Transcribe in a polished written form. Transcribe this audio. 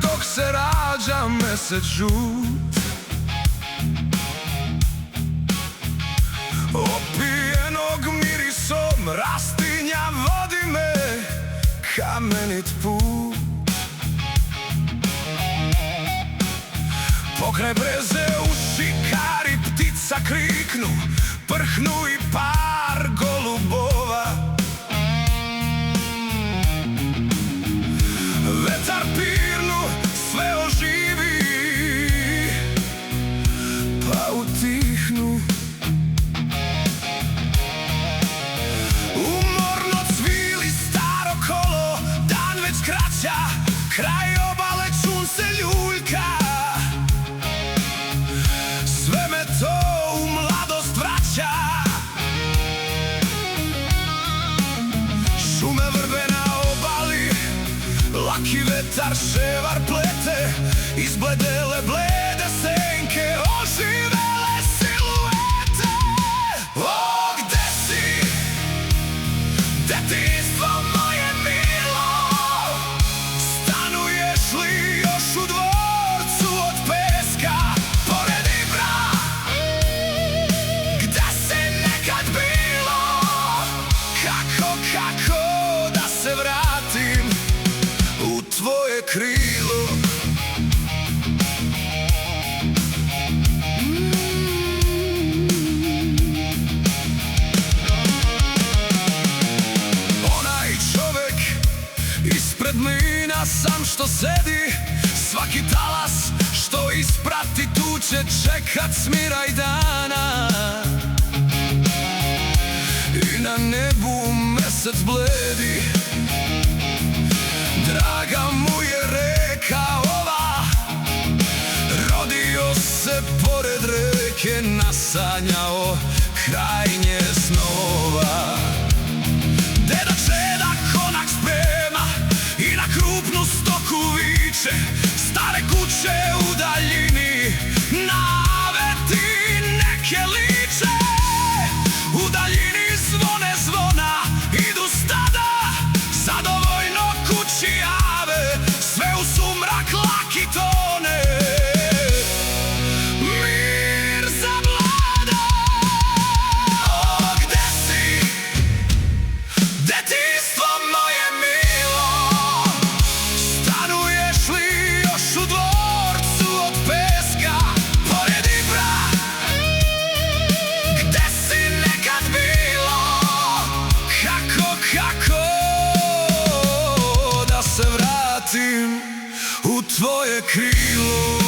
Dok se rađa mesec žut, opijenog mirisom rastinja vodi me kamenit put. Pokraj breze u šikari ptica kriknu, prhnu i par golubova. Vetar pirnu, sve oživi, pa utihnu. Umorno cvili staro kolo, dan već kraća, kraj obale čun se ljuljka. Sve me to u mladost vraća. Šume vrbe na obali, laki vetar ševar plete, izbledele blede senke, oživele siluete. O, gde si, detinjstvo moje milo? Stanuješ li još u dvorcu od peska pored Ibra? Gde se nekad bilo? Kako da se vratim u tvoje krilo? Onaj čovek ispred mlina sam što sedi, svaki talas što isprati tu će čekat smiraj dana. I na nebu mesec bledi, draga mu je reka ova. Rodio se pored reke, nasanjao kraj nje snova. Deda čeda konak sprema i na krupnu stoku viče, stare kuće u daljini na aveti neke liče. U daljini zvone zvona, idu stada, zadovoljno kući jave, sve u sumrak laki tone. Mir za mlada. O, gde si, detinjstvo moje milo? Stanuješ li još u dvorcu od peska pored Ibra? Gde si nekad bilo? Kako da se vratim u tvoje krilo?